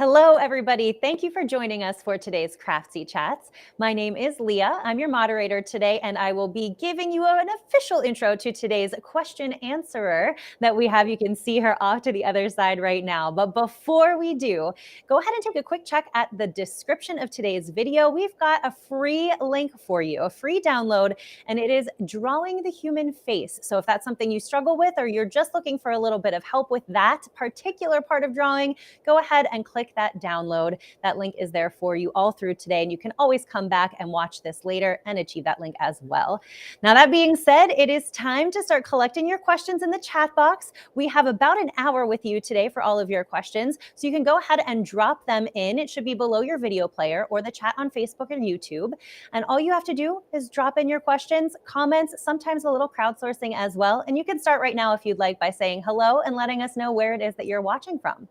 Hello, everybody. Thank you for joining us for today's Craftsy Chats. My name is Leah. I'm your moderator today, and I will be giving you an official intro to today's question answerer that we have. You can see her off to the other side right now. But before we do, go ahead and take a quick check at the description of today's video. We've got a free link for you, a free download, and it is Drawing the Human Face. So if that's something you struggle with, or you're just looking for a little bit of help with that particular part of drawing, go ahead and click that download. That link is there for you all through today, and you can always come back and watch this later and achieve that link as well. Now, that being said, it is time to start collecting your questions in the chat box. We have about an hour with you today for all of your questions, so you can go ahead and drop them in. It should be below your video player or the chat on Facebook and YouTube. And all you have to do is drop in your questions, comments, sometimes a little crowdsourcing as well. And you can start right now if you'd like by saying hello and letting us know where it is that you're watching from.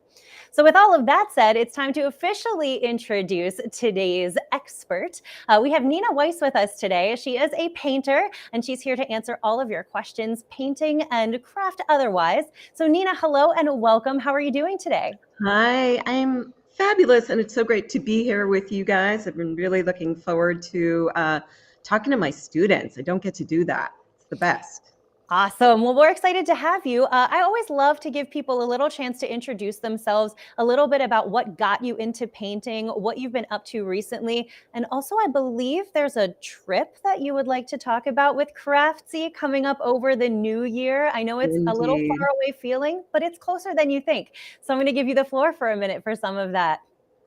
So with all of that said, it's time to officially introduce today's expert. We have Nina Weiss with us today. She is a painter, and she's here to answer all of your questions, painting and craft otherwise. So Nina, hello and welcome. How are you doing today? Hi, I'm fabulous, and it's so great to be here with you guys. I've been really looking forward to talking to my students. I don't get to do that. It's the best. Awesome. Well, we're excited to have you. I always love to give people a little chance to introduce themselves, a little bit about what got you into painting, what you've been up to recently. And also, I believe there's a trip that you would like to talk about with Craftsy coming up over the new year. I know it's a little far away feeling, but it's closer than you think. So I'm going to give you the floor for a minute for some of that.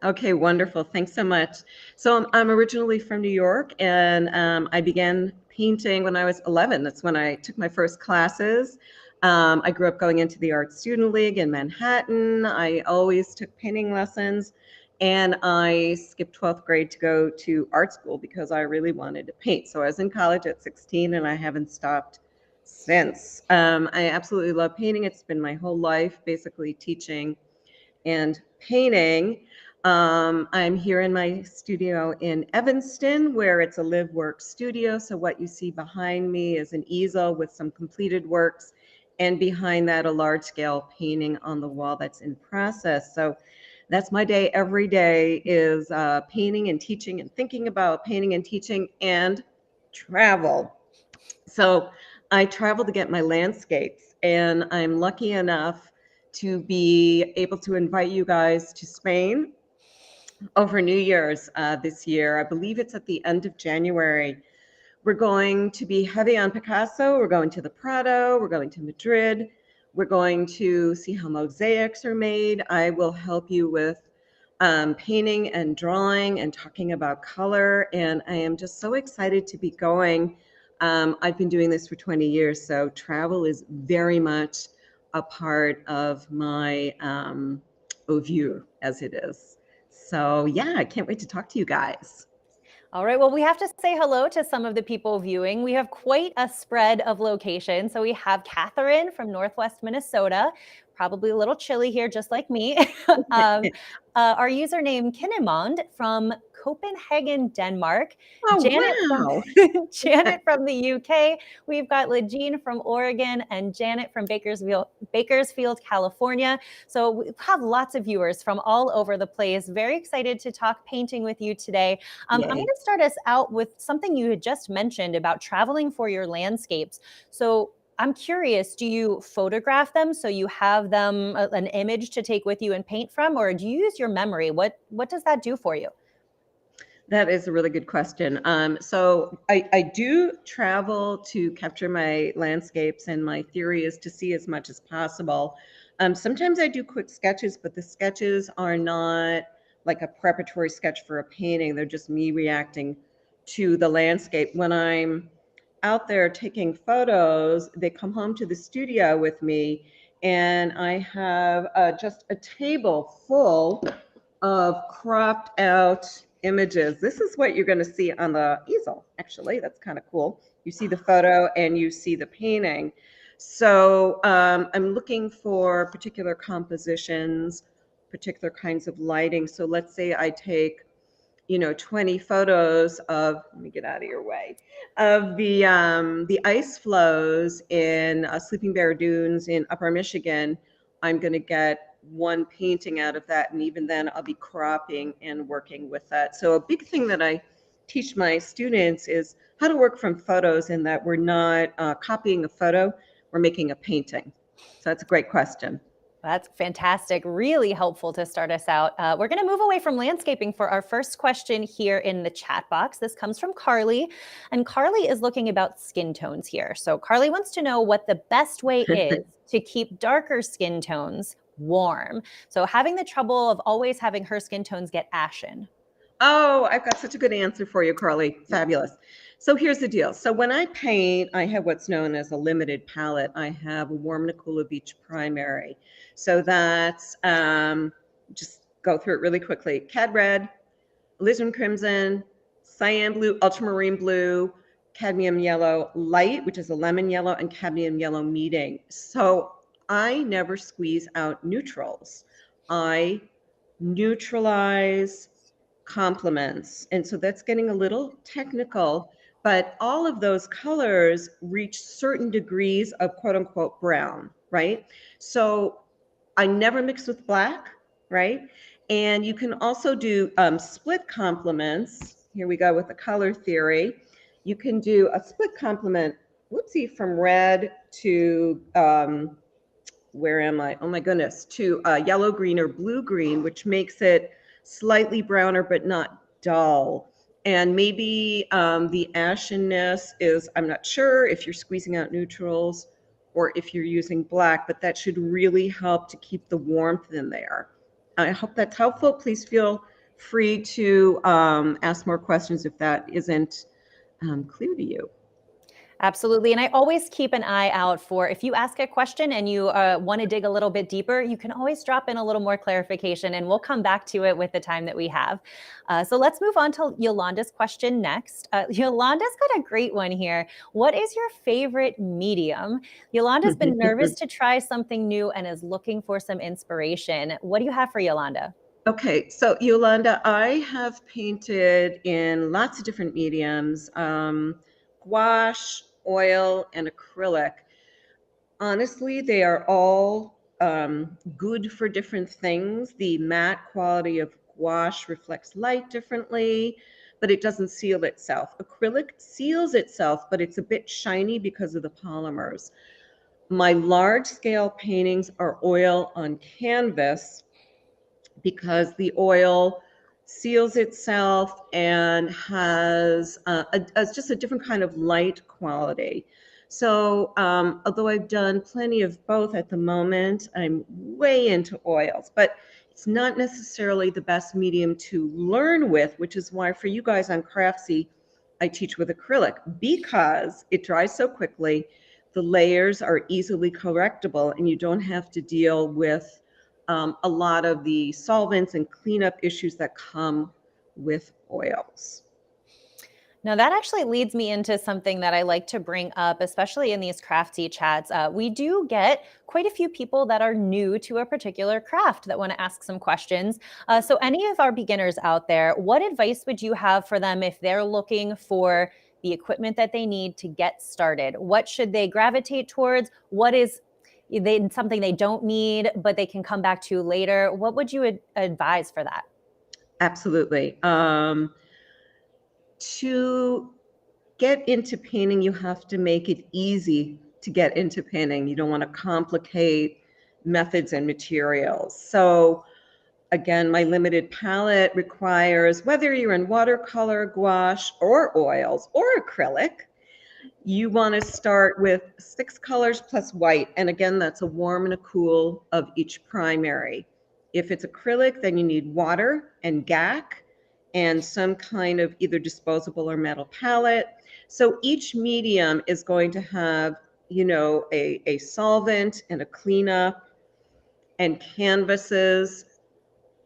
Okay, wonderful. Thanks so much. So I'm originally from New York, and I began painting when I was 11. That's when I took my first classes. I grew up going into the Art Student League in Manhattan. I always took painting lessons, and I skipped 12th grade to go to art school because I really wanted to paint. So I was in college at 16, and I haven't stopped since. I absolutely love painting. It's been my whole life, basically teaching and painting. I'm here in my studio in Evanston, where it's a live work studio. So what you see behind me is an easel with some completed works, and behind that, a large scale painting on the wall that's in process. So that's my day. Every day is painting and teaching and thinking about painting and teaching and travel. So I travel to get my landscapes, and I'm lucky enough to be able to invite you guys to Spain over New Year's this year. I believe it's at the end of January. We're going to be heavy on Picasso. We're going to the Prado. We're going to Madrid. We're going to see how mosaics are made. I will help you with painting and drawing and talking about color. And I am just so excited to be going. I've been doing this for 20 years, so travel is very much a part of my au vu, as it is. So yeah, I can't wait to talk to you guys. All right, well, we have to say hello to some of the people viewing. We have quite a spread of locations. So we have Catherine from Northwest Minnesota, probably a little chilly here, just like me. Our username Kinemond from Copenhagen, Denmark. Oh, Janet, wow. Janet from the UK. We've got Legine from Oregon and Janet from Bakersfield, California. So we have lots of viewers from all over the place. Very excited to talk painting with you today. I'm going to start us out with something you had just mentioned about traveling for your landscapes. So I'm curious, do you photograph them so you have them an image to take with you and paint from, or do you use your memory? What does that do for you? That is a really good question. So I do travel to capture my landscapes, and my theory is to see as much as possible. Sometimes I do quick sketches, but the sketches are not like a preparatory sketch for a painting. They're just me reacting to the landscape. When I'm out there taking photos, they come home to the studio with me, and I have just a table full of cropped out images. This is what you're going to see on the easel. Actually, that's kind of cool. You see the photo and you see the painting. So I'm looking for particular compositions, particular kinds of lighting. So let's say I take 20 photos of, let me get out of your way, of the ice flows in Sleeping Bear Dunes in Upper Michigan. I'm going to get one painting out of that. And even then I'll be cropping and working with that. So a big thing that I teach my students is how to work from photos, in that we're not copying a photo, we're making a painting. So that's a great question. That's fantastic. Really helpful to start us out. We're going to move away from landscaping for our first question here in the chat box. This comes from Carly, and Carly is looking about skin tones here. So Carly wants to know what the best way is to keep darker skin tones warm. So having the trouble of always having her skin tones get ashen. Oh, I've got such a good answer for you, Carly. Fabulous. So here's the deal. So when I paint, I have what's known as a limited palette. I have a warm and a cool of each primary. So that's, just go through it really quickly. Cad red, alizarin crimson, cyan blue, ultramarine blue, cadmium yellow light, which is a lemon yellow, and cadmium yellow meeting. So I never squeeze out neutrals. I neutralize complements. And so that's getting a little technical, but all of those colors reach certain degrees of quote unquote brown, right? So I never mix with black, right? And you can also do split complements. Here we go with the color theory. You can do a split complement, whoopsie, from red to, where am I? Oh my goodness, to yellow green or blue green, which makes it slightly browner, but not dull. And maybe the ashenness is, I'm not sure if you're squeezing out neutrals or if you're using black, but that should really help to keep the warmth in there. I hope that's helpful. Please feel free to ask more questions if that isn't clear to you. Absolutely. And I always keep an eye out for, if you ask a question and you want to dig a little bit deeper, you can always drop in a little more clarification and we'll come back to it with the time that we have. So let's move on to Yolanda's question next. Yolanda's got a great one here. What is your favorite medium? Yolanda's been nervous to try something new and is looking for some inspiration. What do you have for Yolanda? Okay, so Yolanda, I have painted in lots of different mediums. Gouache, oil, and acrylic. Honestly, they are all good for different things. The matte quality of gouache reflects light differently, but it doesn't seal itself. Acrylic seals itself, but it's a bit shiny because of the polymers. My large scale paintings are oil on canvas because the oil seals itself and has just a different kind of light quality. So although I've done plenty of both at the moment, I'm way into oils, but it's not necessarily the best medium to learn with, which is why for you guys on Craftsy, I teach with acrylic because it dries so quickly, the layers are easily correctable, and you don't have to deal with a lot of the solvents and cleanup issues that come with oils. Now, that actually leads me into something that I like to bring up, especially in these Craftsy chats. We do get quite a few people that are new to a particular craft that want to ask some questions. So any of our beginners out there, what advice would you have for them if they're looking for the equipment that they need to get started? What should they gravitate towards? What is something they don't need, but they can come back to later? What would you advise for that? Absolutely. To get into painting, you have to make it easy to get into painting. You don't want to complicate methods and materials. So again, my limited palette requires, whether you're in watercolor, gouache, or oils, or acrylic, you want to start with 6 colors plus white. And again, that's a warm and a cool of each primary. If it's acrylic, then you need water and GAC and some kind of either disposable or metal palette. So each medium is going to have, you know, a solvent and a cleanup and canvases,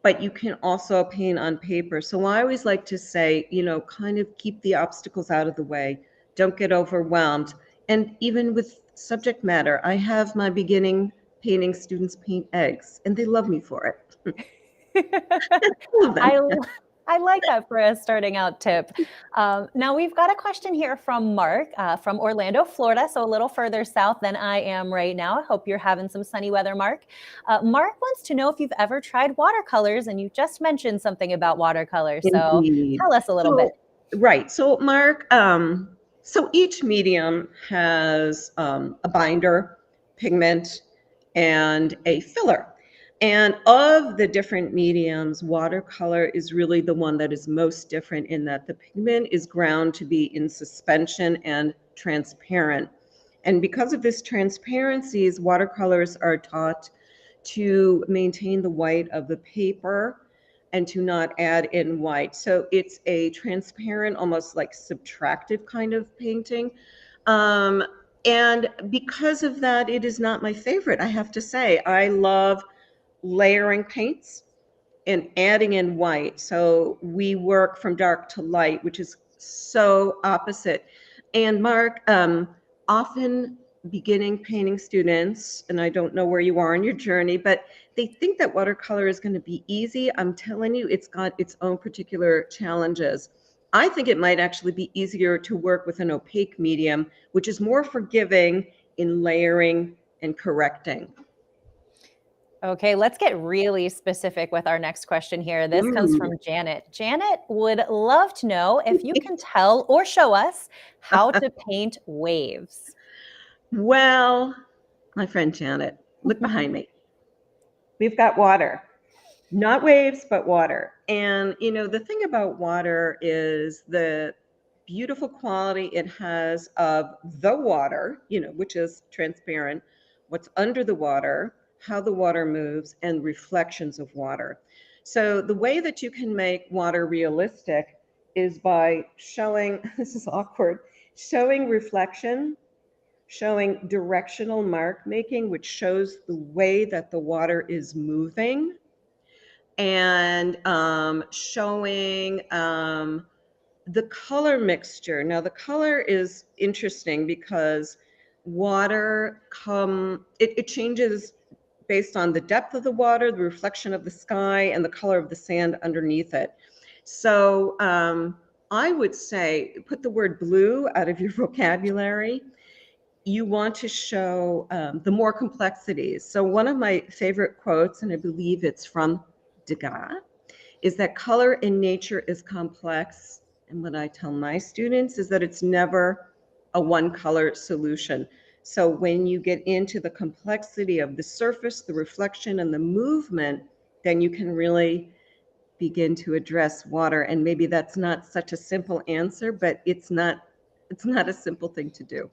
but you can also paint on paper. So I always like to say, you know, kind of keep the obstacles out of the way. Don't get overwhelmed. And even with subject matter, I have my beginning painting students paint eggs, and they love me for it. I like that for a starting out tip. Now we've got a question here from Mark from Orlando, Florida, so a little further south than I am right now. I hope you're having some sunny weather, Mark. Mark wants to know if you've ever tried watercolors, and you just mentioned something about watercolors. So Indeed. tell us a little bit. Right. So, Mark, so each medium has a binder, pigment, and a filler. And of the different mediums, watercolor is really the one that is most different in that the pigment is ground to be in suspension and transparent. And because of this transparencies, watercolors are taught to maintain the white of the paper and to not add in white. So it's a transparent, almost like subtractive kind of painting. Um, and because of that, it is not my favorite, I have to say. I love layering paints and adding in white. So we work from dark to light, which is so opposite. And Mark, often beginning painting students, and I don't know where you are on your journey, but they think that watercolor is going to be easy. I'm telling you, it's got its own particular challenges. I think it might actually be easier to work with an opaque medium, which is more forgiving in layering and correcting. Okay, let's get really specific with our next question here. This comes from Janet. Janet would love to know if you can tell or show us how to paint waves. Well, my friend Janet, look behind me. We've got water, not waves, but water. And, you know, the thing about water is the beautiful quality it has of the water, you know, which is transparent, what's under the water, how the water moves, and reflections of water. So the way that you can make water realistic is by showing, this is awkward, showing reflection, showing directional mark making, which shows the way that the water is moving, and showing the color mixture. Now, the color is interesting because water it changes based on the depth of the water, the reflection of the sky, and the color of the sand underneath it. So I would say put the word blue out of your vocabulary. You want to show the more complexities. So one of my favorite quotes, and I believe it's from Degas, is that color in nature is complex. And what I tell my students is that it's never a one color solution. So when you get into the complexity of the surface, the reflection, and the movement, then you can really begin to address water. And maybe that's not such a simple answer, but it's not a simple thing to do.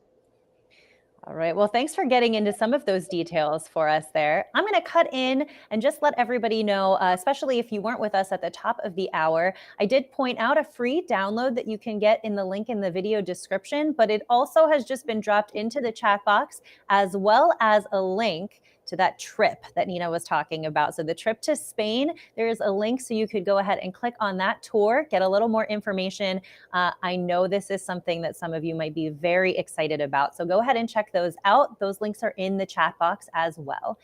All right. Well, thanks for getting into some of those details for us there. I'm going to cut in and just let everybody know, especially if you weren't with us at the top of the hour, I did point out a free download that you can get in the link in the video description, but it also has just been dropped into the chat box, as well as a link to that trip that Nina was talking about. So the trip to Spain, there's a link so you could go ahead and click on that tour, get a little more information. I know this is something that some of you might be very excited about. So go ahead and check those out. Those links are in the chat box as well.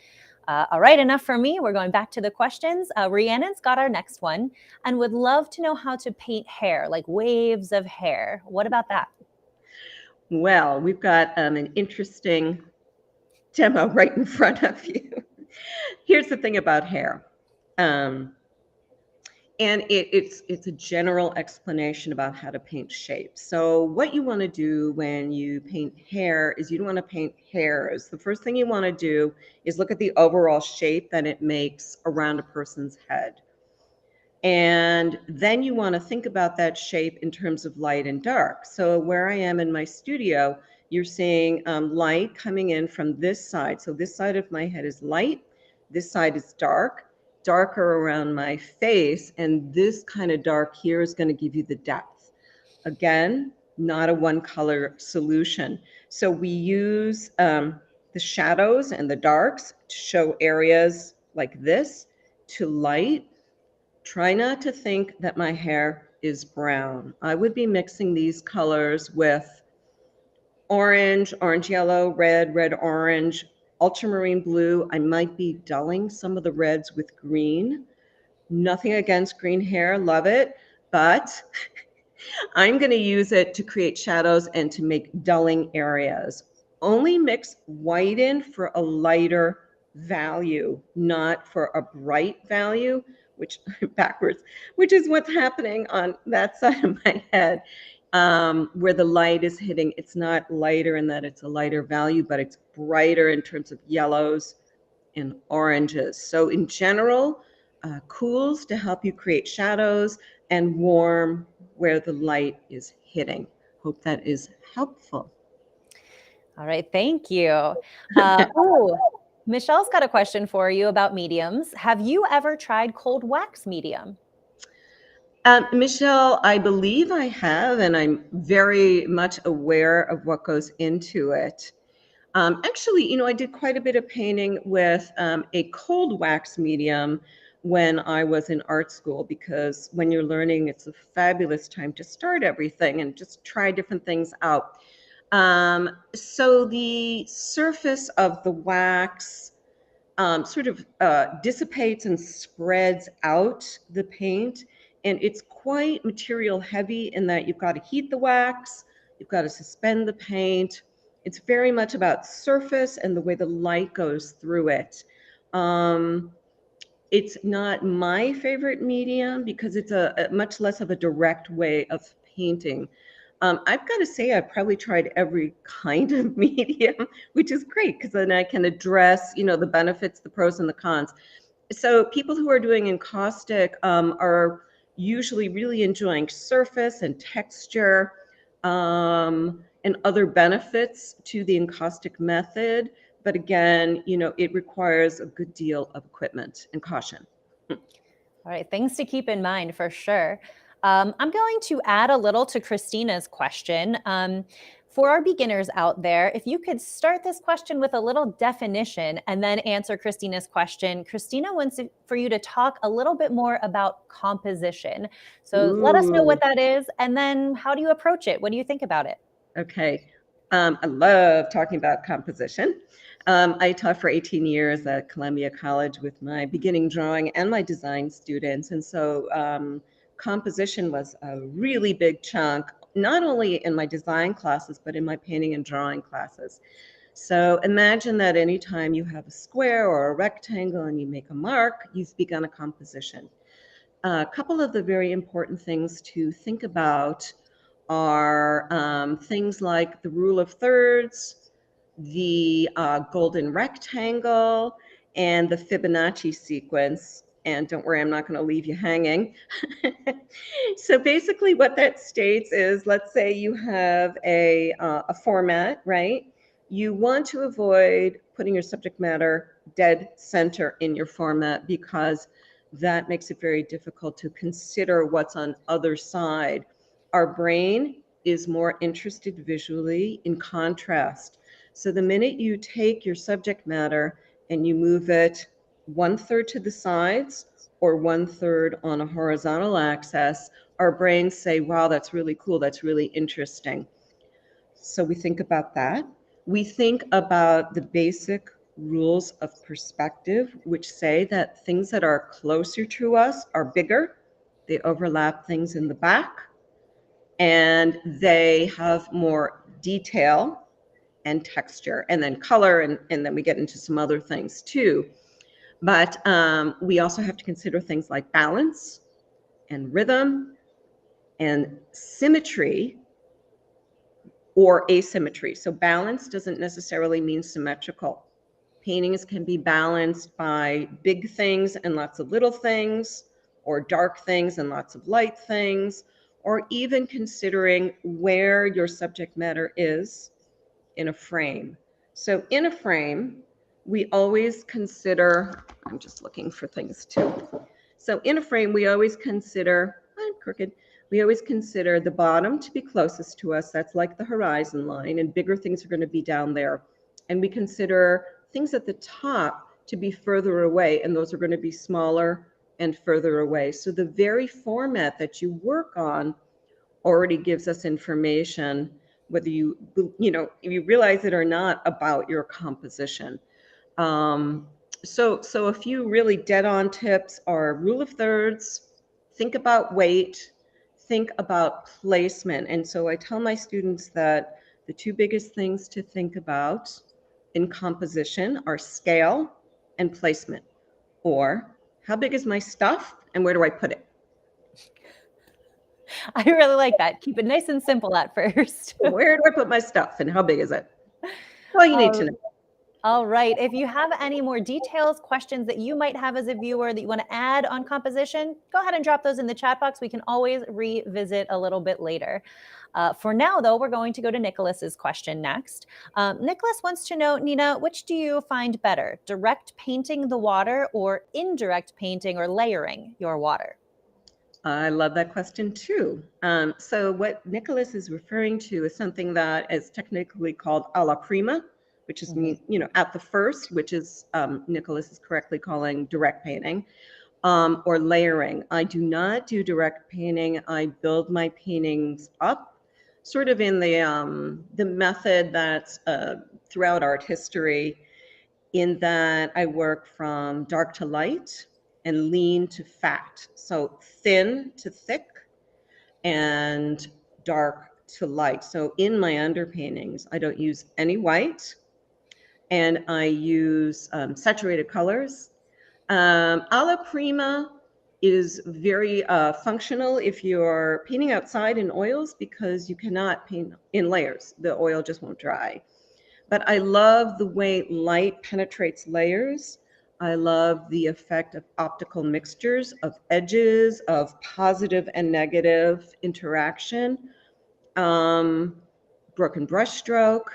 All right, enough from me. We're going back to the questions. Rhiannon's got our next one and would love to know how to paint hair, like waves of hair. What about that? Well, we've got an interesting demo right in front of you. Here's the thing about hair. And it's a general explanation about how to paint shapes. So what you want to do when you paint hair is you don't want to paint hairs. The first thing you want to do is look at the overall shape that it makes around a person's head. And then you want to think about that shape in terms of light and dark. So where I am in my studio, you're seeing light coming in from this side. So this side of my head is light, this side is dark, darker around my face, and this kind of dark here is going to give you the depth. Again, not a one color solution. So we use the shadows and the darks to show areas like this, to light. Try not to think that my hair is brown. I would be mixing these colors with orange, orange yellow, red, red orange, ultramarine blue. I might be dulling some of the reds with green, Nothing against green hair, love it, but I'm going to use it to create shadows and to make dulling areas. Only mix white in for a lighter value, not for a bright value, which backwards, which is what's happening on that side of my head, where the light is hitting. It's not lighter in that it's a lighter value, but it's brighter in terms of yellows and oranges. So in general, cools to help you create shadows and warm where the light is hitting. Hope that is helpful. All right, thank you. Michelle's got a question for you about mediums. Have you ever tried cold wax medium? Michelle, I believe I have, and I'm very much aware of what goes into it. Actually, I did quite a bit of painting with a cold wax medium when I was in art school, because when you're learning, it's a fabulous time to start everything and just try different things out. So the surface of the wax sort of dissipates and spreads out the paint. And it's quite material heavy in that you've got to heat the wax, you've got to suspend the paint. It's very much about surface and the way the light goes through it. It's not my favorite medium because it's a much less of a direct way of painting. I've got to say, I've probably tried every kind of medium, which is great because then I can address, the benefits, the pros and the cons. So people who are doing encaustic are usually really enjoying surface and texture and other benefits to the encaustic method. But again, it requires a good deal of equipment and caution. All right, things to keep in mind for sure. I'm going to add a little to Christina's question. For our beginners out there, if you could start this question with a little definition and then answer Christina's question. Christina wants for you to talk a little bit more about composition. So let us know what that is, and then how do you approach it? What do you think about it? Okay. I love talking about composition. I taught for 18 years at Columbia College with my beginning drawing and my design students. And so composition was a really big chunk, not only in my design classes, but in my painting and drawing classes. So imagine that anytime you have a square or a rectangle and you make a mark, you've begun a composition. A couple of the very important things to think about are things like the rule of thirds, the golden rectangle, and the Fibonacci sequence. And don't worry, I'm not going to leave you hanging. So basically what that states is, let's say you have a format, right? You want to avoid putting your subject matter dead center in your format because that makes it very difficult to consider what's on other side. Our brain is more interested visually in contrast. So the minute you take your subject matter and you move it 1/3 to the sides or 1/3 on a horizontal axis, our brains say, wow, that's really cool, that's really interesting. So we think about that. We think about the basic rules of perspective, which say that things that are closer to us are bigger, they overlap things in the back, and they have more detail and texture, and then color, and then we get into some other things too. But we also have to consider things like balance and rhythm and symmetry or asymmetry. So balance doesn't necessarily mean symmetrical. Paintings can be balanced by big things and lots of little things, or dark things and lots of light things, or even considering where your subject matter is in a frame. So in a frame, we always consider, I'm just looking for things too. So in a frame, we always consider, I'm crooked, we always consider the bottom to be closest to us. That's like the horizon line, and bigger things are going to be down there. And we consider things at the top to be further away, and those are going to be smaller and further away. So the very format that you work on already gives us information, whether if you realize it or not, about your composition. So a few really dead-on tips are rule of thirds, think about weight, think about placement. And so I tell my students that the two biggest things to think about in composition are scale and placement, or how big is my stuff and where do I put it? I really like that. Keep it nice and simple at first. Where do I put my stuff and how big is it? That's all you need to know. All right. If you have any more details, questions that you might have as a viewer that you want to add on composition, go ahead and drop those in the chat box. We can always revisit a little bit later. For now, though, we're going to go to Nicholas's question next. Nicholas wants to know, Nina, which do you find better, direct painting the water or indirect painting or layering your water? I love that question too. So what Nicholas is referring to is something that is technically called a la prima, which is, at the first, which is Nicholas is correctly calling direct painting, or layering. I do not do direct painting. I build my paintings up sort of in the method that's throughout art history, in that I work from dark to light and lean to fat. So thin to thick and dark to light. So in my underpaintings, I don't use any white and I use saturated colors. Alla prima is very functional if you're painting outside in oils, because you cannot paint in layers. The oil just won't dry. But I love the way light penetrates layers. I love the effect of optical mixtures, of edges, of positive and negative interaction, broken brush stroke.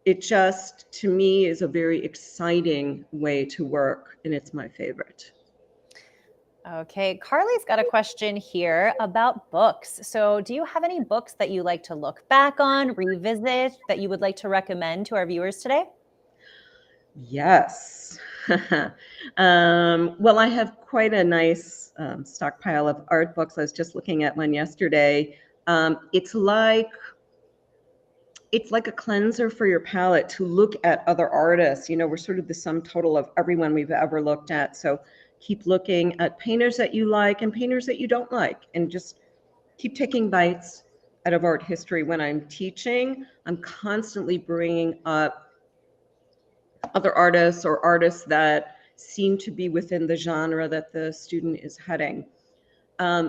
It just, to me, is a very exciting way to work, and it's my favorite. Okay, Carly's got a question here about books. So do you have any books that you like to look back on, revisit, that you would like to recommend to our viewers today? Yes. Well, I have quite a nice stockpile of art books. I was just looking at one yesterday. It's like a cleanser for your palette to look at other artists. We're sort of the sum total of everyone we've ever looked at. So keep looking at painters that you like and painters that you don't like, and just keep taking bites out of art history. When I'm teaching, I'm constantly bringing up other artists or artists that seem to be within the genre that the student is heading.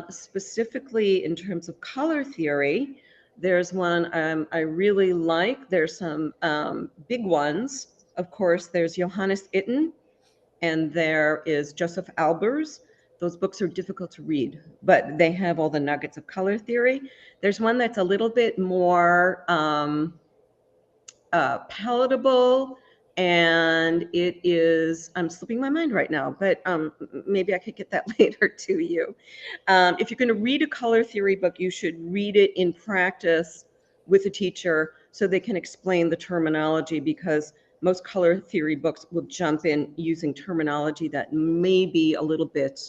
Specifically in terms of color theory, there's one I really like. There's some big ones. Of course, there's Johannes Itten and there is Joseph Albers. Those books are difficult to read, but they have all the nuggets of color theory. There's one that's a little bit more palatable, and it is, I'm slipping my mind right now, but maybe I could get that later to you. If you're going to read a color theory book, you should read it in practice with a teacher so they can explain the terminology, because most color theory books will jump in using terminology that may be a little bit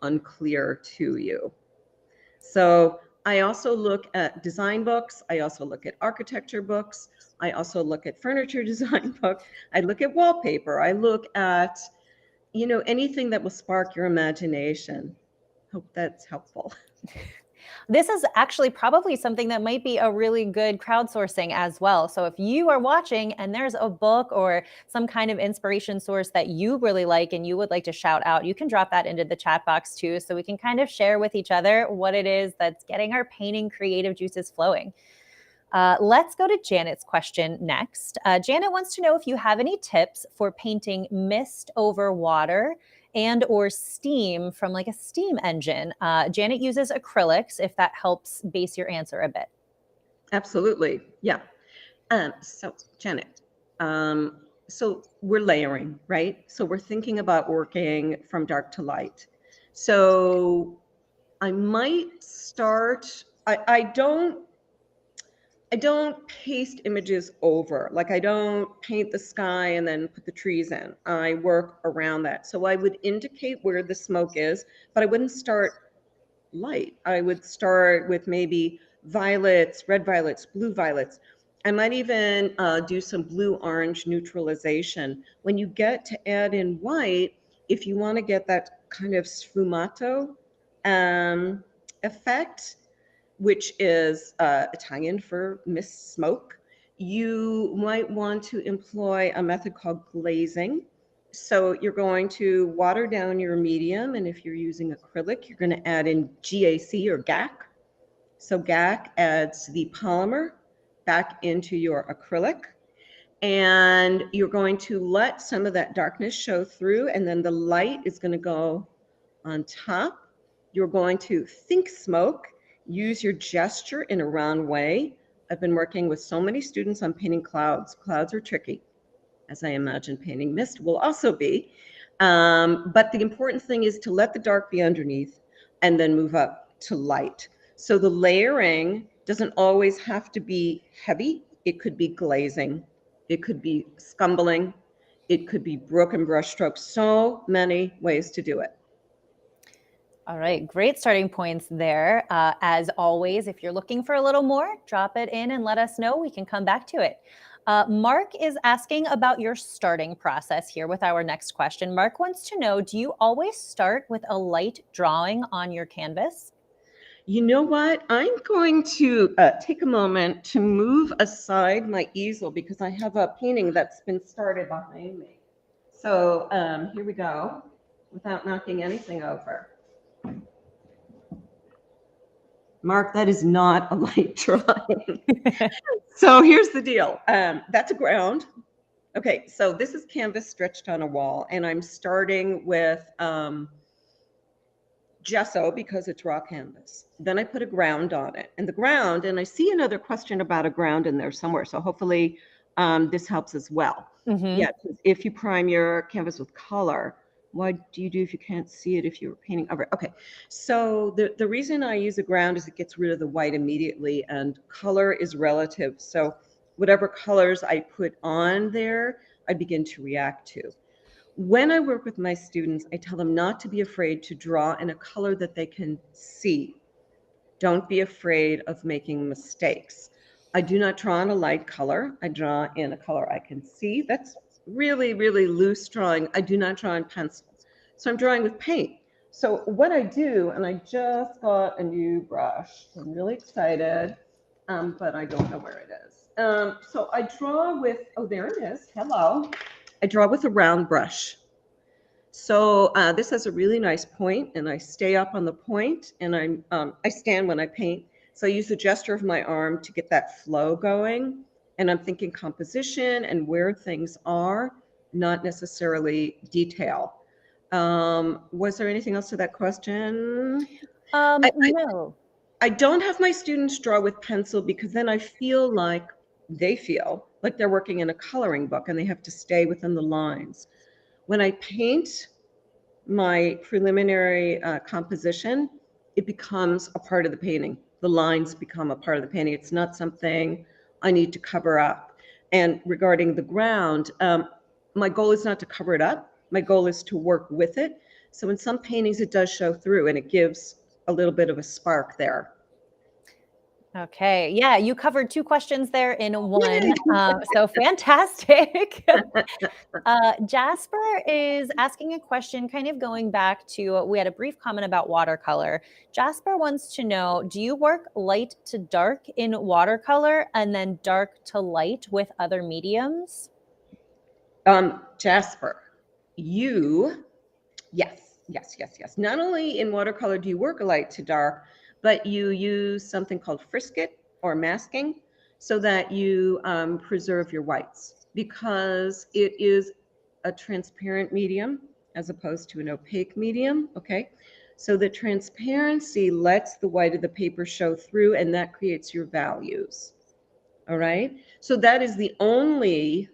unclear to you. So I also look at design books. I also look at architecture books. I also look at furniture design books. I look at wallpaper. I look at, anything that will spark your imagination. Hope that's helpful. This is actually probably something that might be a really good crowdsourcing as well. So if you are watching and there's a book or some kind of inspiration source that you really like and you would like to shout out, you can drop that into the chat box too, so we can kind of share with each other what it is that's getting our painting creative juices flowing. Let's go to Janet's question next. Janet wants to know if you have any tips for painting mist over water and or steam from like a steam engine. Janet uses acrylics, if that helps base your answer a bit. Absolutely. Yeah. So Janet, so we're layering, right? So we're thinking about working from dark to light. So I might start, I don't paste images over. Like, I don't paint the sky and then put the trees in. I work around that. So I would indicate where the smoke is, but I wouldn't start light. I would start with maybe violets, red violets, blue violets. I might even do some blue-orange neutralization. When you get to add in white, if you want to get that kind of sfumato effect, which is Italian for mist smoke, you might want to employ a method called glazing. So you're going to water down your medium, and if you're using acrylic, you're going to add in GAC or GAC. So GAC adds the polymer back into your acrylic, and you're going to let some of that darkness show through, and then the light is going to go on top. You're going to think smoke, use your gesture in a round way. I've been working with so many students on painting clouds. Clouds are tricky, as I imagine painting mist will also be. But the important thing is to let the dark be underneath and then move up to light. So the layering doesn't always have to be heavy. It could be glazing. It could be scumbling. It could be broken brush strokes. So many ways to do it. All right, great starting points there. As always, if you're looking for a little more, drop it in and let us know. We can come back to it. Mark is asking about your starting process here with our next question. Mark wants to know, do you always start with a light drawing on your canvas? You know what? I'm going to take a moment to move aside my easel because I have a painting that's been started behind me. So here we go, without knocking anything over. Mark, that is not a light drawing. So here's the deal. That's a ground. Okay, so this is canvas stretched on a wall, and I'm starting with gesso because it's raw canvas. Then I put a ground on it, and the ground, and I see another question about a ground in there somewhere, so hopefully this helps as well. Mm-hmm. Yeah, if you prime your canvas with color, what do you do if you can't see it if you were painting over? Okay, so the reason I use a ground is it gets rid of the white immediately, and color is relative. So whatever colors I put on there, I begin to react to. When I work with my students, I tell them not to be afraid to draw in a color that they can see. Don't be afraid of making mistakes. I do not draw in a light color. I draw in a color I can see. That's really, really loose drawing. I do not draw in pencil. So I'm drawing with paint. So what I do, and I just got a new brush. I'm really excited, but I don't know where it is. So I draw with, oh, there it is. Hello. I draw with a round brush. So this has a really nice point, and I stay up on the point, and I stand when I paint. So I use the gesture of my arm to get that flow going, and I'm thinking composition and where things are, not necessarily detail. Was there anything else to that question? No. I don't have my students draw with pencil because then I feel like they feel like they're working in a coloring book and they have to stay within the lines. When I paint my preliminary composition, it becomes a part of the painting. The lines become a part of the painting. It's not something I need to cover up. And regarding the ground, my goal is not to cover it up. My goal is to work with it. So in some paintings, it does show through and it gives a little bit of a spark there. Okay. Yeah, you covered two questions there in one. So fantastic. Jasper is asking a question, kind of going back to, we had a brief comment about watercolor. Jasper wants to know, do you work light to dark in watercolor and then dark to light with other mediums? Jasper, yes. Not only in watercolor do you work light to dark, but you use something called frisket or masking so that you preserve your whites because it is a transparent medium as opposed to an opaque medium, okay? So the transparency lets the white of the paper show through and that creates your values, all right? So that is the only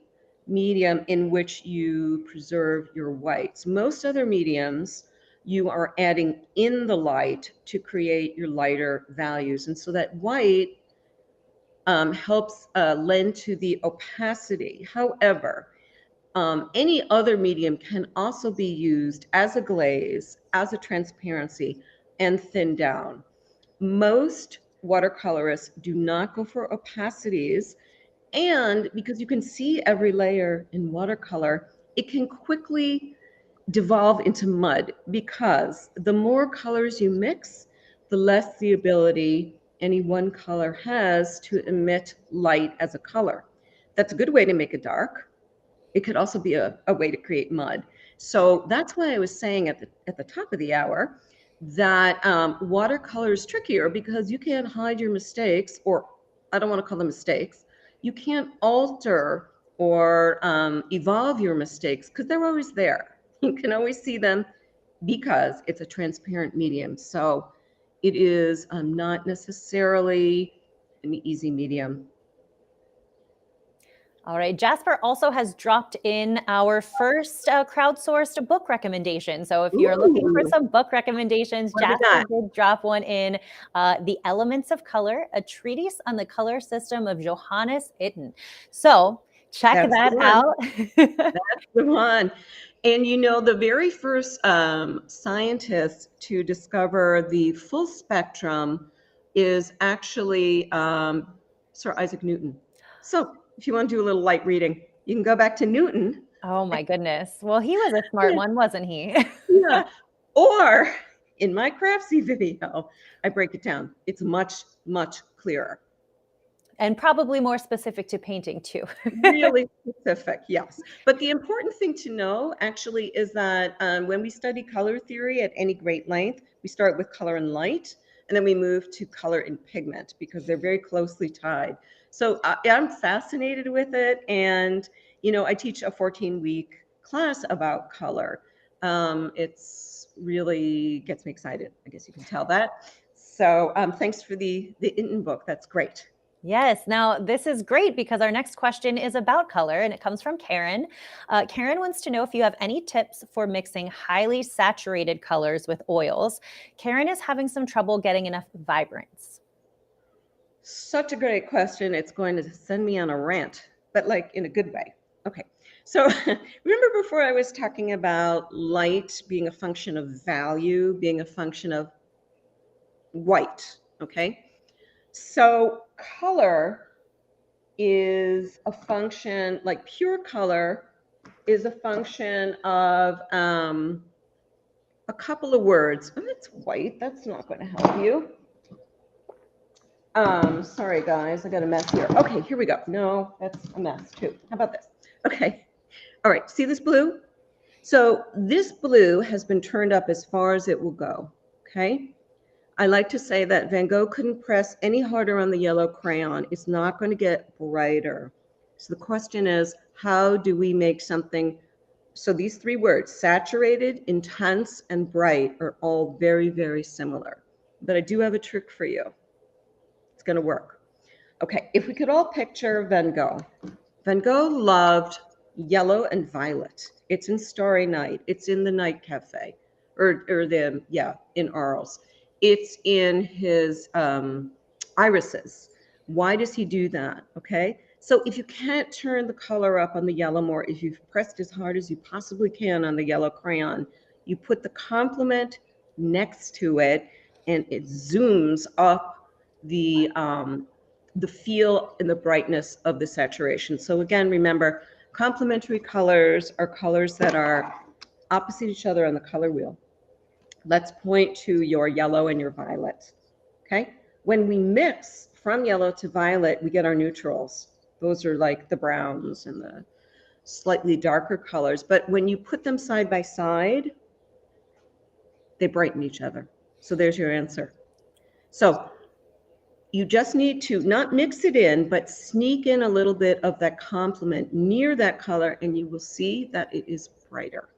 medium in which you preserve your whites. Most other mediums, you are adding in the light to create your lighter values. And so that white helps lend to the opacity. However, any other medium can also be used as a glaze, as a transparency, and thin down. Most watercolorists do not go for opacities And because you can see every layer in watercolor, it can quickly devolve into mud, because the more colors you mix, the less the ability any one color has to emit light as a color. That's a good way to make it dark. It could also be a way to create mud. So that's why I was saying at the top of the hour that watercolor is trickier, because you can't hide your mistakes, or I don't want to call them mistakes. You can't alter or evolve your mistakes, because they're always there. You can always see them because it's a transparent medium. So it is not necessarily an easy medium. All right, Jasper also has dropped in our first crowdsourced book recommendation. So if you're looking for some book recommendations, What have we Jasper got? did drop one in, The Elements of Color, a treatise on the color system of Johannes Itten. So check That's that the one. out. That's the one. And you know, the very first scientist to discover the full spectrum is actually Sir Isaac Newton. So if you want to do a little light reading, you can go back to Newton. Oh my goodness. Well, he was a smart Yeah. one, wasn't he? Yeah. Or in my Craftsy video, I break it down. It's much, much clearer. And probably more specific to painting too. Really specific, yes. But the important thing to know actually is that when we study color theory at any great length, we start with color and light, and then we move to color and pigment, because they're very closely tied. So I'm fascinated with it. And, you know, I teach a 14-week class about color. It's really gets me excited. I guess you can tell that. So thanks for the Inton book. That's great. Yes. Now, this is great because our next question is about color, and it comes from Karen. Karen wants to know if you have any tips for mixing highly saturated colors with oils. Karen is having some trouble getting enough vibrance. Such a great question. It's going to send me on a rant, but like in a good way. Okay. So remember before I was talking about light being a function of value, being a function of white, okay? So color is a function, like pure color is a function of a couple of words. Oh, that's white. That's not going to help you. Sorry guys, I got a mess here. Okay, here we go. No, that's a mess too. How about this? Okay. All right, see this blue? So this blue has been turned up as far as it will go, okay? I like to say that Van Gogh couldn't press any harder on the yellow crayon. It's not going to get brighter. So the question is, how do we make something? So these three words, saturated, intense, and bright, are all very, very similar. But I do have a trick for you. It's going to work. Okay, if we could all picture Van Gogh. Van Gogh loved yellow and violet. It's in Starry Night. It's in the Night Cafe, in Arles. It's in his irises. Why does he do that? Okay, so if you can't turn the color up on the yellow more, if you've pressed as hard as you possibly can on the yellow crayon, you put the complement next to it, and it zooms up the feel and the brightness of the saturation. So again, remember, complementary colors are colors that are opposite each other on the color wheel. Let's point to your yellow and your violet, okay? When we mix from yellow to violet, we get our neutrals. Those are like the browns and the slightly darker colors. But when you put them side by side, they brighten each other. So there's your answer. So you just need to not mix it in, but sneak in a little bit of that complement near that color, and you will see that it is brighter.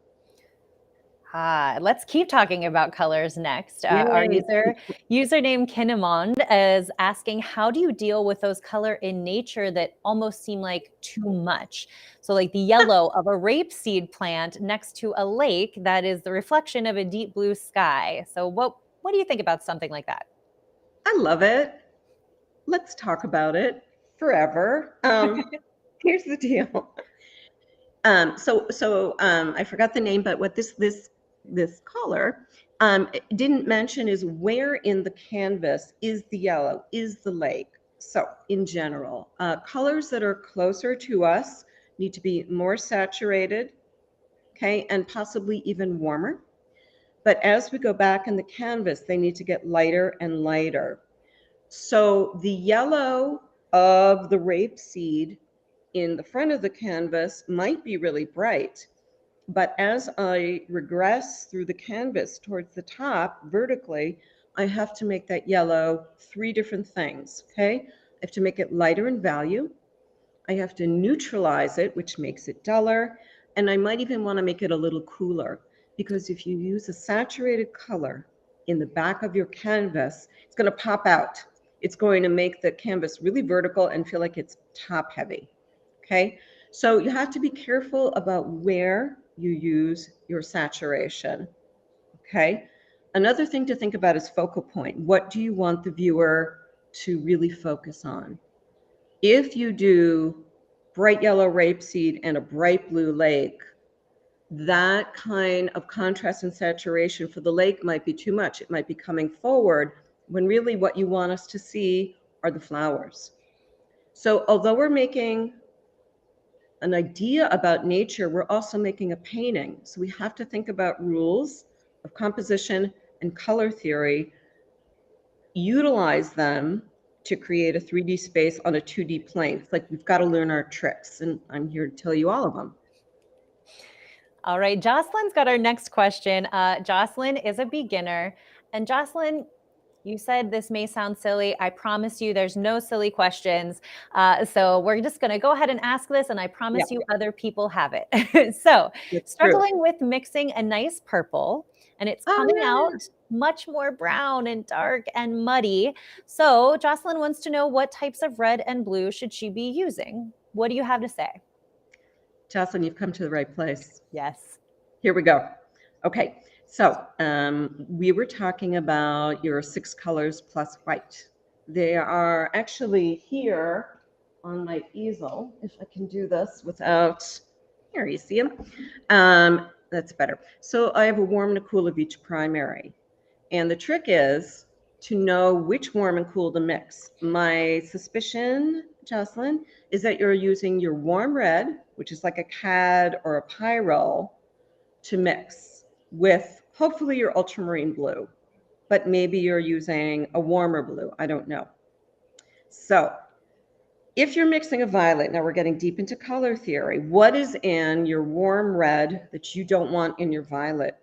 Let's keep talking about colors next. Our username Kinemond is asking, how do you deal with those color in nature that almost seem like too much? So like the yellow of a rapeseed plant next to a lake that is the reflection of a deep blue sky. So what do you think about something like that? I love it. Let's talk about it forever. Here's the deal. I forgot the name, but what this color didn't mention is where in the canvas is the yellow, is the lake. So in general, colors that are closer to us need to be more saturated, okay, and possibly even warmer. But as we go back in the canvas, they need to get lighter and lighter. So the yellow of the rapeseed in the front of the canvas might be really bright, but as I regress through the canvas towards the top vertically, I have to make that yellow 3 different things, okay? I have to make it lighter in value. I have to neutralize it, which makes it duller. And I might even want to make it a little cooler, because if you use a saturated color in the back of your canvas, it's going to pop out. It's going to make the canvas really vertical and feel like it's top heavy, okay? So you have to be careful about where you use your saturation, okay? Another thing to think about is focal point. What do you want the viewer to really focus on? If you do bright yellow rapeseed and a bright blue lake, that kind of contrast and saturation for the lake might be too much. It might be coming forward when really what you want us to see are the flowers. So although we're making an idea about nature, we're also making a painting. So we have to think about rules of composition and color theory, utilize them to create a 3D space on a 2D plane. It's like we've got to learn our tricks, and I'm here to tell you all of them. All right, Jocelyn's got our next question. Jocelyn is a beginner. And Jocelyn, you said this may sound silly. I promise you there's no silly questions. So we're just going to go ahead and ask this, and I promise you other people have it. So It's struggling true. with mixing a nice purple, and it's coming out much more brown and dark and muddy. So Jocelyn wants to know, what types of red and blue should she be using? What do you have to say? Jocelyn, you've come to the right place. Yes. Here we go. Okay, so we were talking about your 6 colors plus white. They are actually here on my easel. If I can do this without, here you see them. That's better. So I have a warm and a cool of each primary. And the trick is to know which warm and cool to mix. My suspicion, Jocelyn, is that you're using your warm red, which is like a cad or a pyro, to mix with hopefully your ultramarine blue, but maybe you're using a warmer blue. I don't know. So if you're mixing a violet, now we're getting deep into color theory. What is in your warm red that you don't want in your violet?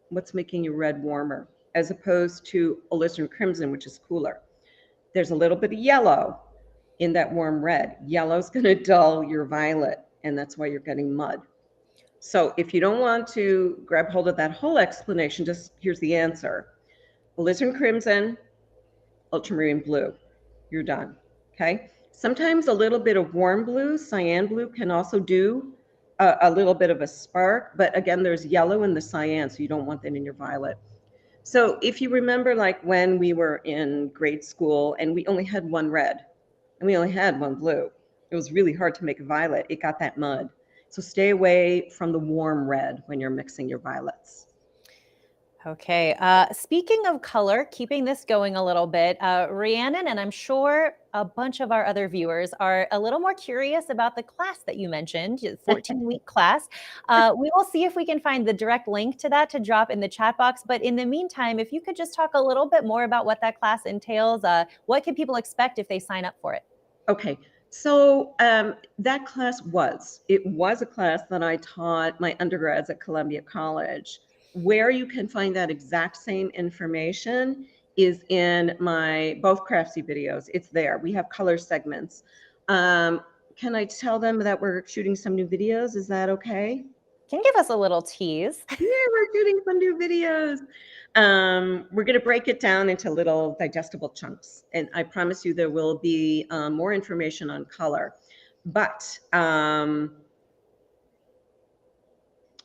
What's making your red warmer as opposed to alizarin crimson, which is cooler? There's a little bit of yellow in that warm red. Yellow's going to dull your violet, and that's why you're getting mud. So if you don't want to grab hold of that whole explanation, just here's the answer. Alizarin crimson, ultramarine blue. You're done, okay? Sometimes a little bit of warm blue, cyan blue, can also do a little bit of a spark, but again, there's yellow in the cyan, so you don't want that in your violet. So if you remember, like when we were in grade school and we only had one red and we only had one blue, it was really hard to make a violet. It got that mud. So stay away from the warm red when you're mixing your violets. Okay. Speaking of color, keeping this going a little bit, Rhiannon, and I'm sure a bunch of our other viewers are a little more curious about the class that you mentioned, 14-week class. We will see if we can find the direct link to that to drop in the chat box. But in the meantime, if you could just talk a little bit more about what that class entails, what can people expect if they sign up for it? Okay. So that class was a class that I taught my undergrads at Columbia College. Where you can find that exact same information is in my both Craftsy videos. It's there. We have color segments. Can I tell them that we're shooting some new videos? Is that okay? Can you give us a little tease? Yeah, we're shooting some new videos. We're going to break it down into little digestible chunks. And I promise you there will be more information on color. But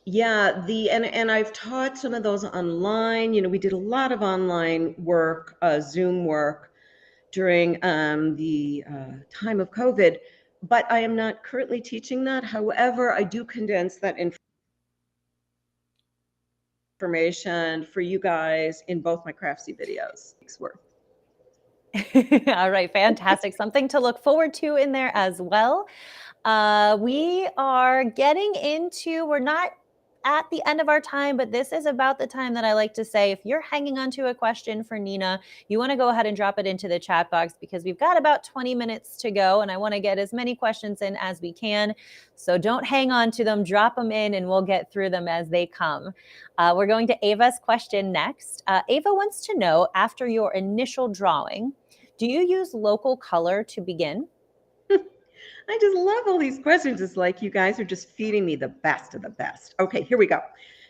yeah, and I've taught some of those online. You know, we did a lot of online work, Zoom work during the time of COVID, but I am not currently teaching that. However, I do condense that information for you guys in both my Craftsy videos. It's worth. All right, fantastic. Something to look forward to in there as well. We are getting into, we're not at the end of our time, but this is about the time that I like to say, if you're hanging on to a question for Nina, you want to go ahead and drop it into the chat box because we've got about 20 minutes to go and I want to get as many questions in as we can. So don't hang on to them, drop them in and we'll get through them as they come. We're going to Ava's question next. Ava wants to know, after your initial drawing, do you use local color to begin? I just love all these questions. It's like you guys are just feeding me the best of the best. Okay, here we go.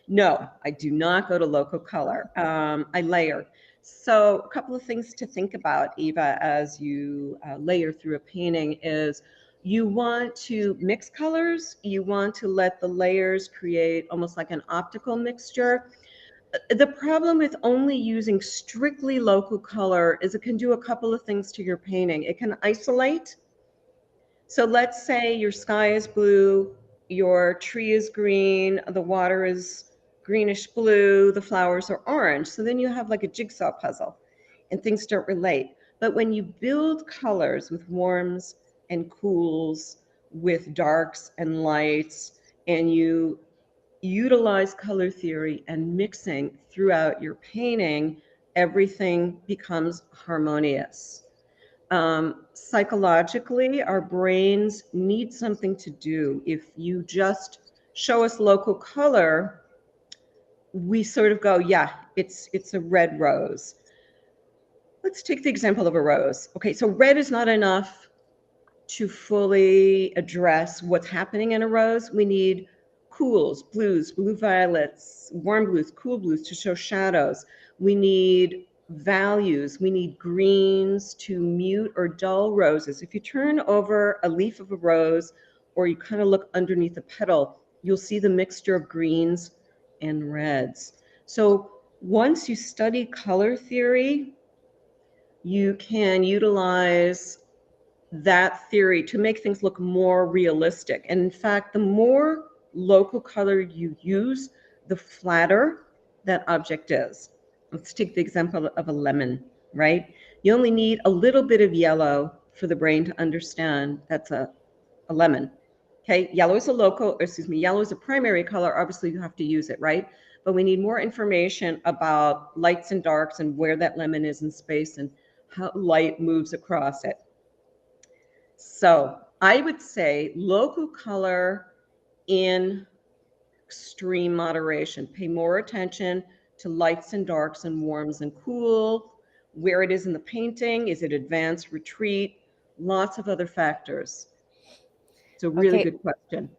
No, I do not go to local color. I layer. So a couple of things to think about, Eva, as you layer through a painting is you want to mix colors. You want to let the layers create almost like an optical mixture. The problem with only using strictly local color is it can do a couple of things to your painting. It can isolate. So let's say your sky is blue, your tree is green, the water is greenish blue, the flowers are orange. So then you have like a jigsaw puzzle and things don't relate. But when you build colors with warms and cools, with darks and lights, and you utilize color theory and mixing throughout your painting, everything becomes harmonious. Psychologically, our brains need something to do. If you just show us local color, we sort of go, yeah, it's a red rose. Let's take the example of a rose. Okay, so red is not enough to fully address what's happening in a rose. We need cools, blues, blue violets, warm blues, cool blues to show shadows. We need values. We need greens to mute or dull roses. If you turn over a leaf of a rose or you kind of look underneath the petal, you'll see the mixture of greens and reds. So once you study color theory, you can utilize that theory to make things look more realistic. And in fact, the more local color you use, the flatter that object is. Let's take the example of a lemon, right? You only need a little bit of yellow for the brain to understand that's a lemon. Okay, yellow is yellow is a primary color. Obviously, you have to use it, right? But we need more information about lights and darks and where that lemon is in space and how light moves across it. So I would say local color in extreme moderation. Pay more attention to lights and darks and warms and cool, where it is in the painting. Is it advance, retreat? Lots of other factors. It's a really good question.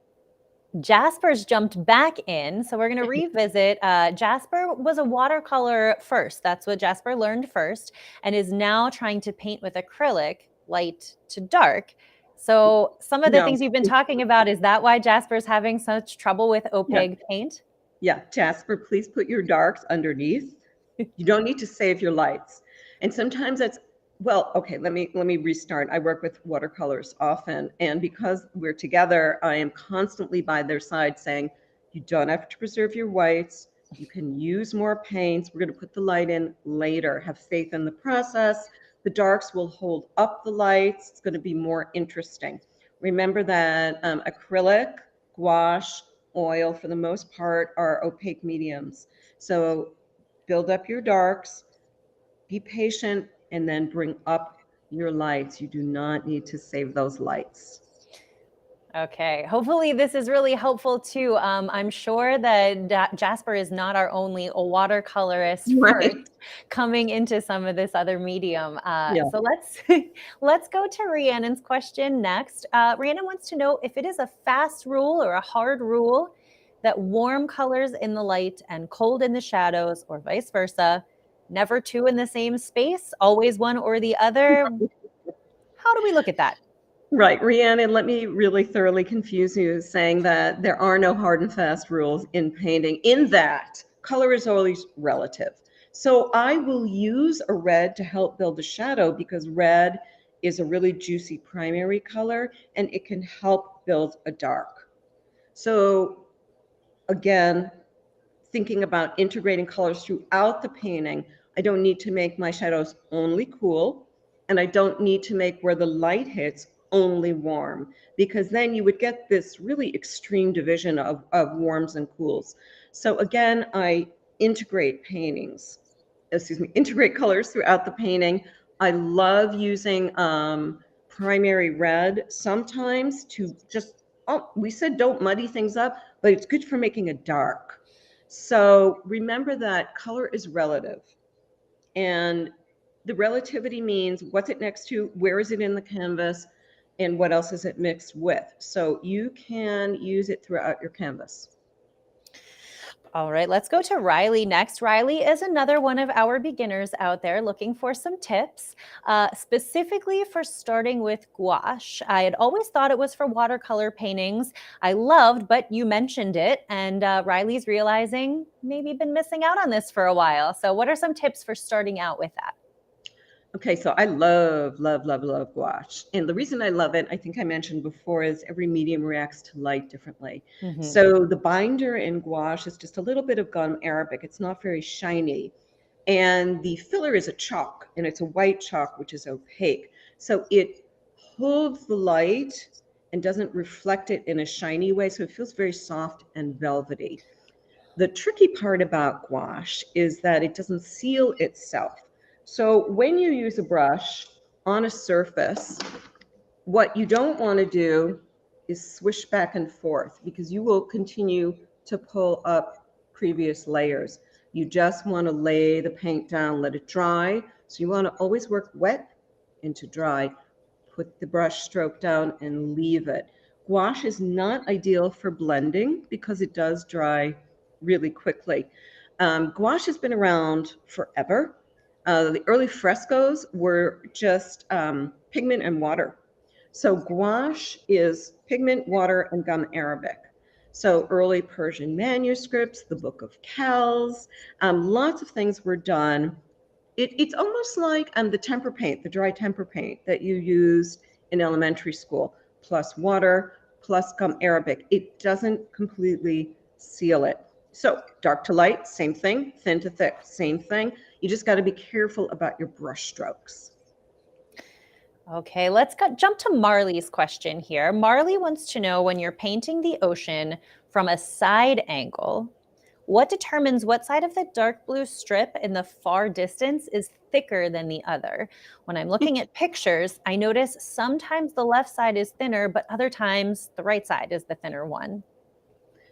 Jasper's jumped back in, so we're going to revisit. Jasper was a watercolor first. That's what Jasper learned first, and is now trying to paint with acrylic, light to dark. So some of the things you've been talking about, is that why Jasper's having such trouble with opaque paint? Yeah, Jasper, please put your darks underneath. You don't need to save your lights. And sometimes that's, well, okay, let me restart. I work with watercolors often, and because we're together, I am constantly by their side saying, you don't have to preserve your whites. You can use more paints. We're going to put the light in later. Have faith in the process. The darks will hold up the lights. It's going to be more interesting. Remember that acrylic, gouache, oil, for the most part, are opaque mediums. So build up your darks, be patient, and then bring up your lights. You do not need to save those lights. Okay, hopefully this is really helpful too. I'm sure that Jasper is not our only watercolorist first coming into some of this other medium. So let's go to Rhiannon's question next. Rhiannon wants to know if it is a fast rule or a hard rule that warm colors in the light and cold in the shadows, or vice versa, never two in the same space, always one or the other. How do we look at that? Right, Rhiannon, let me really thoroughly confuse you, saying that there are no hard and fast rules in painting, in that color is always relative. So I will use a red to help build a shadow because red is a really juicy primary color and it can help build a dark. So again, thinking about integrating colors throughout the painting, I don't need to make my shadows only cool and I don't need to make where the light hits only warm, because then you would get this really extreme division of warms and cools. So again, I integrate integrate colors throughout the painting. I love using primary red sometimes to just, oh, we said don't muddy things up, but it's good for making a dark. So remember that color is relative. And the relativity means what's it next to, where is it in the canvas, and what else is it mixed with. So you can use it throughout your canvas. All right, let's go to Riley next. Riley is another one of our beginners out there looking for some tips, specifically for starting with gouache. I had always thought it was for watercolor paintings. I loved, but you mentioned it, and Riley's realizing maybe been missing out on this for a while. So what are some tips for starting out with that? Okay, so I love, love, love, love gouache. And the reason I love it, I think I mentioned before, is every medium reacts to light differently. Mm-hmm. So the binder in gouache is just a little bit of gum arabic. It's not very shiny. And the filler is a chalk, and it's a white chalk, which is opaque. So it holds the light and doesn't reflect it in a shiny way. So it feels very soft and velvety. The tricky part about gouache is that it doesn't seal itself. So when you use a brush on a surface, what you don't want to do is swish back and forth, because you will continue to pull up previous layers. You just want to lay the paint down, let it dry. So you want to always work wet into dry, put the brush stroke down and leave it. Gouache is not ideal for blending because it does dry really quickly. Gouache has been around forever. The early frescoes were just pigment and water. So gouache is pigment, water, and gum arabic. So early Persian manuscripts, the Book of Kells, lots of things were done. It's almost like the tempera paint, the dry tempera paint that you used in elementary school, plus water, plus gum arabic. It doesn't completely seal it. So dark to light, same thing. Thin to thick, same thing. You just got to be careful about your brush strokes. Okay, let's jump to Marley's question here. Marley wants to know, when you're painting the ocean from a side angle, what determines what side of the dark blue strip in the far distance is thicker than the other? When I'm looking at pictures, I notice sometimes the left side is thinner, but other times the right side is the thinner one.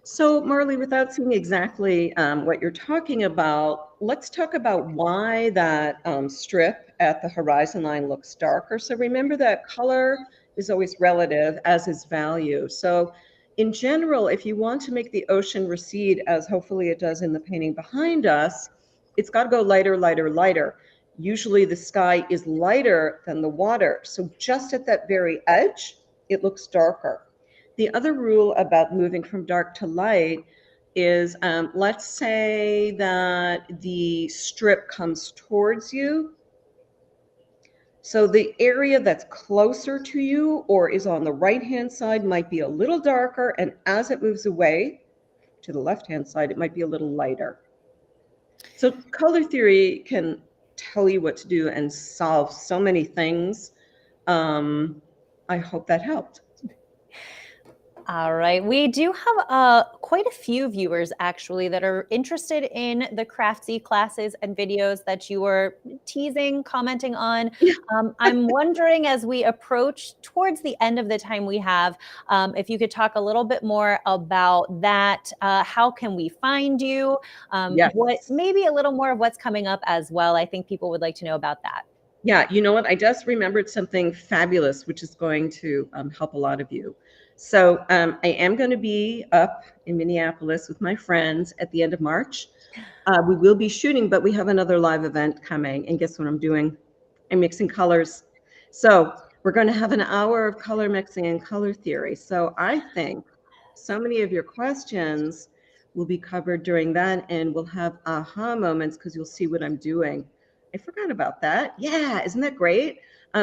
So Marley, without seeing exactly what you're talking about, let's talk about why that strip at the horizon line looks darker. So remember that color is always relative, as is value. So in general, if you want to make the ocean recede, as hopefully it does in the painting behind us, it's got to go lighter, lighter, lighter. Usually the sky is lighter than the water. So just at that very edge, it looks darker. The other rule about moving from dark to light is, let's say that the strip comes towards you. So the area that's closer to you or is on the right-hand side might be a little darker, and as it moves away to the left-hand side, it might be a little lighter. So color theory can tell you what to do and solve so many things. I hope that helped. All right. We do have quite a few viewers, actually, that are interested in the Craftsy classes and videos that you were teasing, commenting on. I'm wondering, as we approach towards the end of the time we have, if you could talk a little bit more about that. How can we find you? Yes. Maybe a little more of what's coming up as well. I think people would like to know about that. Yeah, you know what? I just remembered something fabulous, which is going to help a lot of you. So I am going to be up in Minneapolis with my friends at the end of March. We will be shooting, but we have another live event coming. And guess what I'm doing? I'm mixing colors. So we're going to have an hour of color mixing and color theory. So I think so many of your questions will be covered during that, and we'll have aha moments because you'll see what I'm doing. I forgot about that. Yeah, isn't that great?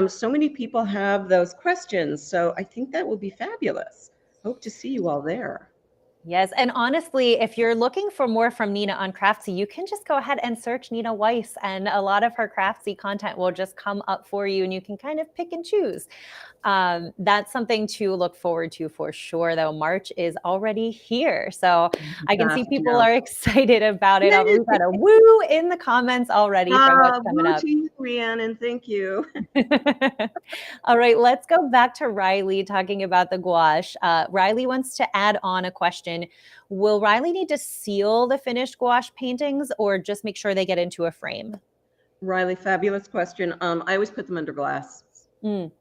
So many people have those questions, so I think that will be fabulous. Hope to see you all there. Yes. And honestly, if you're looking for more from Nina on Craftsy, you can just go ahead and search Nina Weiss, and a lot of her Craftsy content will just come up for you, and you can kind of pick and choose. That's something to look forward to for sure, though. March is already here. So I can see people are excited about it. We've got a woo in the comments already for what's coming up. Woo to you, Rhiannon. Thank you. All right, let's go back to Riley talking about the gouache. Riley wants to add on a question. Will Riley need to seal the finished gouache paintings or just make sure they get into a frame? Riley, fabulous question. I always put them under glass. Mm.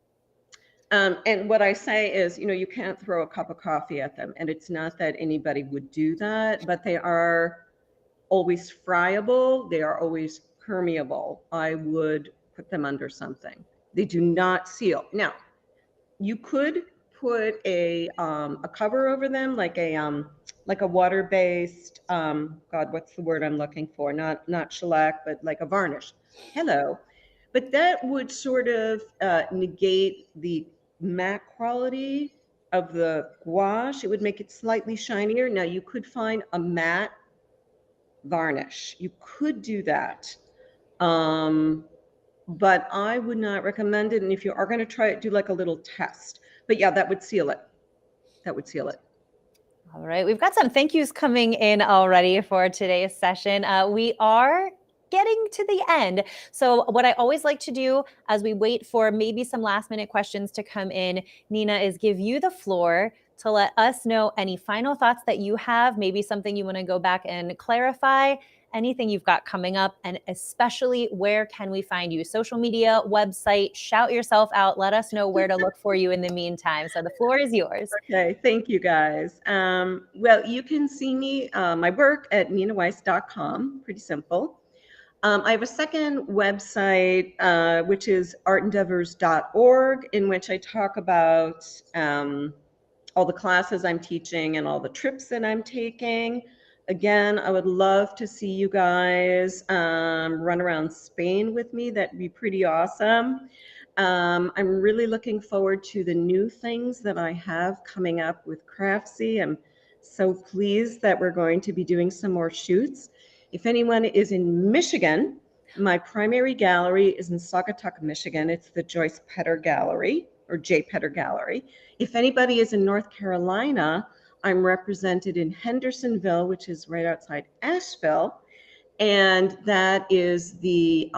And what I say is, you can't throw a cup of coffee at them. And it's not that anybody would do that, but they are always friable. They are always permeable. I would put them under something. They do not seal. Now, you could put a cover over them, like a water-based, God, what's the word I'm looking for? Not shellac, but like a varnish. Hello. But that would sort of negate the matte quality of the gouache. It would make it slightly shinier. Now, you could find a matte varnish. You could do that. But I would not recommend it. And if you are going to try it, do like a little test. But yeah, that would seal it. That would seal it. All right. We've got some thank yous coming in already for today's session. We are getting to the end. So what I always like to do as we wait for maybe some last minute questions to come in, Nina, is give you the floor to let us know any final thoughts that you have, maybe something you want to go back and clarify, anything you've got coming up, and especially where can we find you? Social media, website, shout yourself out. Let us know where to look for you in the meantime. So the floor is yours. Okay, thank you guys. Well, you can see me, my work at ninaweiss.com, pretty simple. I have a second website, which is artendeavors.org, in which I talk about all the classes I'm teaching and all the trips that I'm taking. Again, I would love to see you guys run around Spain with me. That'd be pretty awesome. I'm really looking forward to the new things that I have coming up with Craftsy. I'm so pleased that we're going to be doing some more shoots. If anyone is in Michigan, my primary gallery is in Saugatuck, Michigan. It's the Joyce Petter Gallery, or J. Petter Gallery. If anybody is in North Carolina, I'm represented in Hendersonville, which is right outside Asheville. And that is the,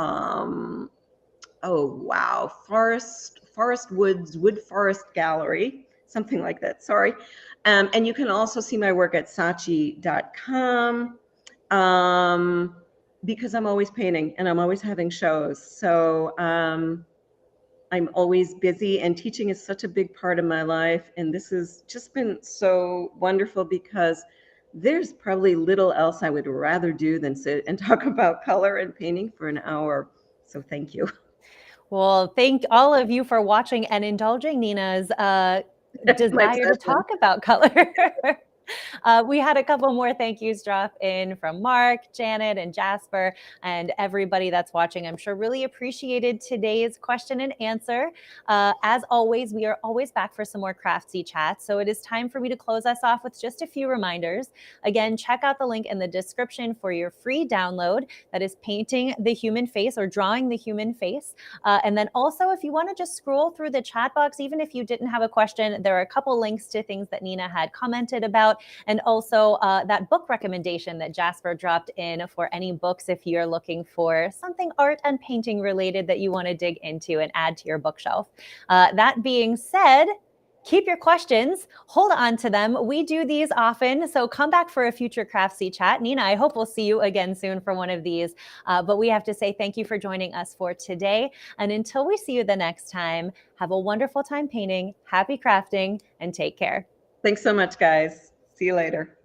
Wood Forest Gallery, something like that, sorry. And you can also see my work at saatchi.com. Because I'm always painting and I'm always having shows. So I'm always busy, and teaching is such a big part of my life. And this has just been so wonderful because there's probably little else I would rather do than sit and talk about color and painting for an hour. So thank you. Well, thank all of you for watching and indulging Nina's desire to talk about color. We had a couple more thank yous drop in from Mark, Janet, and Jasper, and everybody that's watching. I'm sure really appreciated today's question and answer. As always, we are always back for some more Craftsy Chats. So it is time for me to close us off with just a few reminders. Again, check out the link in the description for your free download that is painting the human face or drawing the human face. And then also, if you want to just scroll through the chat box, even if you didn't have a question, there are a couple links to things that Nina had commented about. And also that book recommendation that Jasper dropped in for any books if you're looking for something art and painting related that you want to dig into and add to your bookshelf. That being said, keep your questions, hold on to them. We do these often, so come back for a future Craftsy Chat. Nina, I hope we'll see you again soon for one of these. But we have to say thank you for joining us for today. And until we see you the next time, have a wonderful time painting, happy crafting, and take care. Thanks so much, guys. See you later.